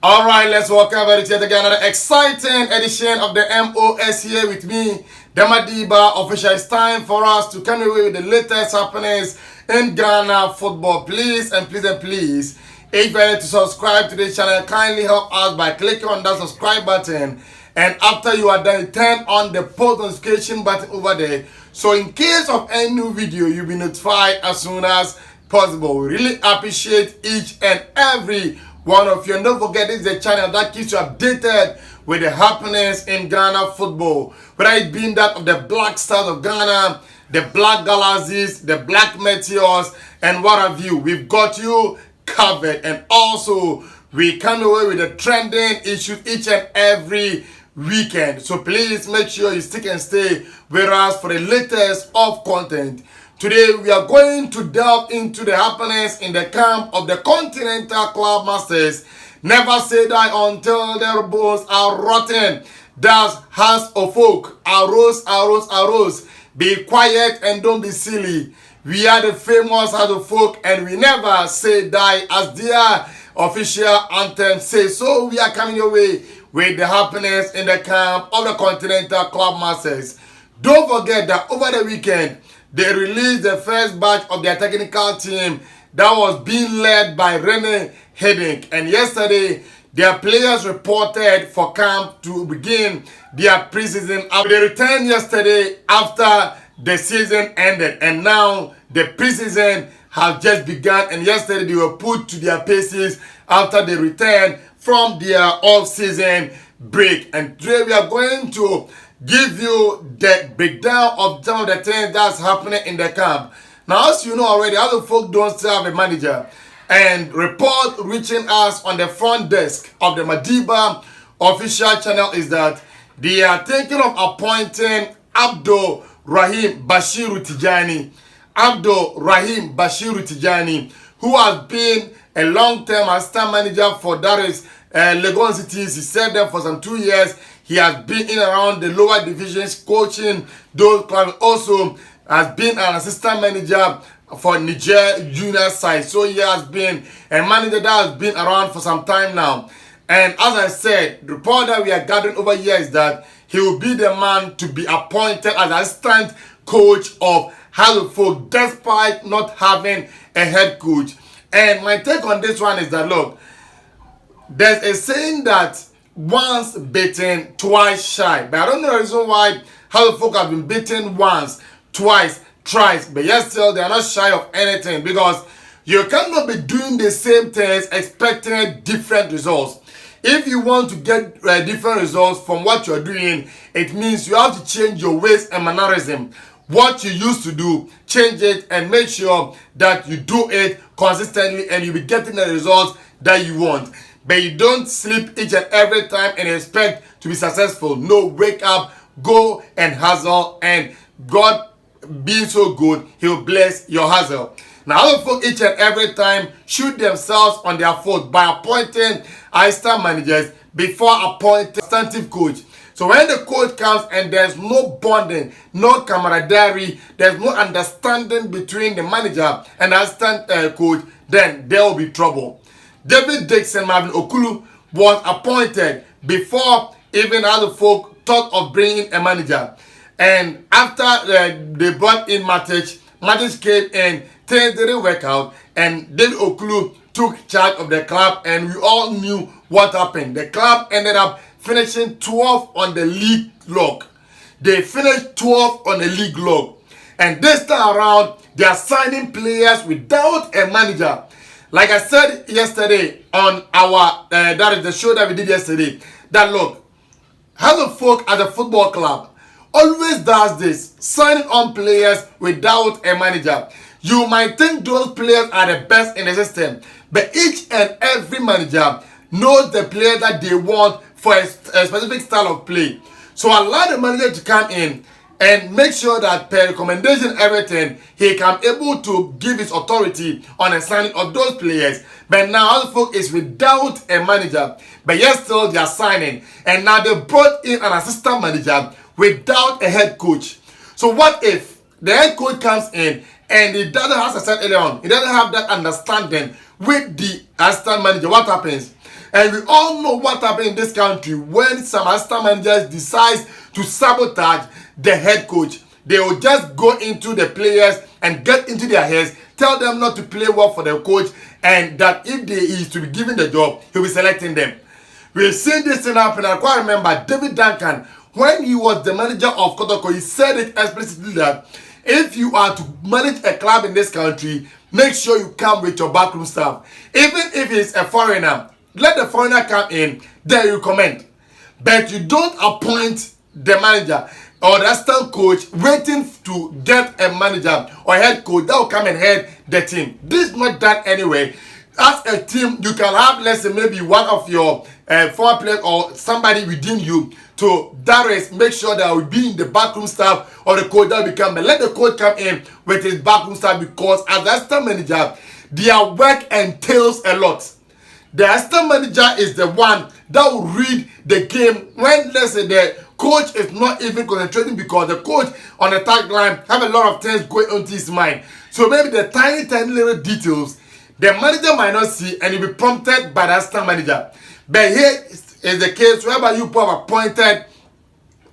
All right, let's welcome everybody to again another exciting edition of the MOS here with me, Demadiba Official. It's time for us to come away with the latest happenings in Ghana football. Please, if you're ready to subscribe to this channel, kindly help us by clicking on that subscribe button. And after you are done, turn on the post notification button over there. So in case of any new video, you'll be notified as soon as possible. We really appreciate each and every one of you. And don't forget, this is the channel that keeps you updated with the happenings in Ghana football. Whether it being that of the Black Stars of Ghana, the Black Galaxies, the Black Meteors, and what have you. We've got you covered. And also, we come away with the trending issues each and every weekend. So please make sure you stick and stay with us for the latest of content. Today we are going to delve into the happenings in the camp of the Continental Club Masters. Never say die until their bones are rotten. That's House of Folk. Arose. Be quiet and don't be silly. We are the famous House of Folk and we never say die, as their official anthem says. So we are coming your way with the happenings in the camp of the Continental Club Masters. Don't forget that over the weekend, they released the first batch of their technical team that was being led by Rene Hedink. And yesterday, their players reported for camp to begin their preseason. They returned yesterday after the season ended. And now the preseason has just begun. And yesterday, they were put to their paces after they returned from their off-season break. And today, we are going to give you the breakdown of some of the things that's happening in the camp. Now, as you know already, other folk don't still have a manager. And report reaching us on the front desk of the Madiba official channel is that they are thinking of appointing Abdul Rahim Bashiru Tijani. Abdul Rahim Bashiru Tijani, who has been a long-term assistant manager for Daris Legon Cities. He served them for some 2 years. He has been in around the lower divisions coaching those clubs. Also has been an assistant manager for Niger junior side. So he has been a manager that has been around for some time now. And as I said, the report that we are gathering over here is that he will be the man to be appointed as assistant coach of Folk, despite not having a head coach. And my take on this one is that, look, there's a saying that once bitten, twice shy. But I don't know the reason why Folk have been bitten once, twice, thrice. But yet still, they are not shy of anything, because you cannot be doing the same things expecting different results. If you want to get different results from what you're doing, it means you have to change your ways and mannerism. What you used to do, change it and make sure that you do it consistently and you'll be getting the results that you want. But you don't sleep each and every time and expect to be successful. No, wake up, go and hustle, and God being so good, He'll bless your hustle. Now, other folk each and every time shoot themselves on their foot by appointing assistant managers before appointing substantive coach. So when the coach comes and there's no bonding, no camaraderie, there's no understanding between the manager and the assistant coach, then there will be trouble. David Dixon Marvin Okulu was appointed before even other folk thought of bringing a manager. And after they brought in Matic came in, things didn't work out, and David Okulu took charge of the club, and we all knew what happened. The club ended up finishing 12th on the league log. They finished 12th on the league log. And this time around, they are signing players without a manager. Like I said yesterday on our, that is the show that we did yesterday, that look, Folk as a football club always does this, signing on players without a manager. You might think those players are the best in the system, but each and every manager knows the player that they want for a specific style of play. So allow the manager to come in and make sure that per recommendation everything, he can able to give his authority on the signing of those players. But now Folk is without a manager, but yet still they are signing. And now they brought in an assistant manager without a head coach. So what if the head coach comes in and he doesn't, as I said earlier on, he doesn't have that understanding with the assistant manager? What happens? And we all know what happened in this country when some assistant managers decide to sabotage the head coach. They will just go into the players and get into their heads, tell them not to play well for the coach, and that if he is to be given the job, he'll be selecting them. We've seen this thing happen. I quite remember David Duncan, when he was the manager of Kotoko, he said it explicitly that if you are to manage a club in this country, make sure you come with your backroom staff. Even if it's a foreigner, let the foreigner come in, then you comment. But you don't appoint the manager or the assistant coach waiting to get a manager or head coach that will come and head the team. This is not done anyway. As a team, you can have, let's say, maybe one of your former players or somebody within you to that is make sure that will be in the backroom staff or the coach that will come. But let the coach come in with his backroom staff, because as the assistant manager, their work entails a lot. The assistant manager is the one that will read the game when, let's say, the coach is not even concentrating, because the coach on the tagline have a lot of things going on to his mind. So maybe the tiny little details the manager might not see, and you'll be prompted by the assistant manager. But here is the case whereby you have appointed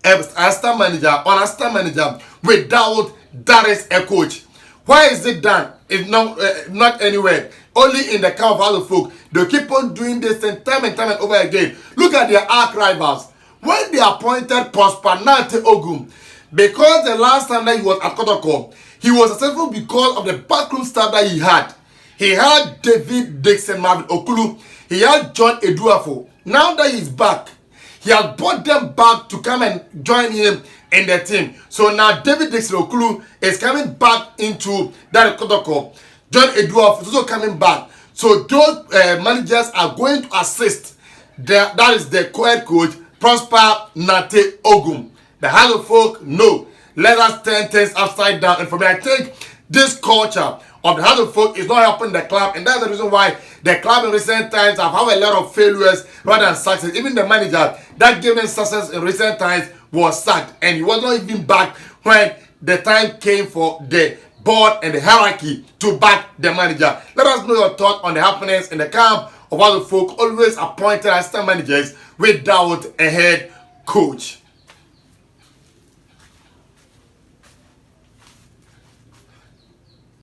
assistant manager without that is a coach. Why is it done? It's not anywhere. Only in the camp of other folk. They keep on doing this thing time and over again. Look at their arch rivals. When they appointed Prosper Nate Ogum, because the last time that he was at Kotoko, he was successful because of the backroom staff that he had. He had David Dixon, Marvin Okulu. He had John Eduafo. Now that he's back, he has brought them back to come and join him in the team. So now David Dixon Okulu is coming back into that Kotoko. John Eduafo is also coming back. So those managers are going to assist. That is the co-head coach, Prosper Nate Ogum. The Halo folk, no. Let us turn things upside down. And for me, I think this culture of the Halo folk is not helping the club. And that's the reason why the club in recent times have had a lot of failures rather than success. Even the manager that gave them success in recent times was sacked. And he was not even back when the time came for the board and the hierarchy to back the manager. Let us know your thoughts on the happenings in the camp of Halo folk always appointed assistant managers without a head coach.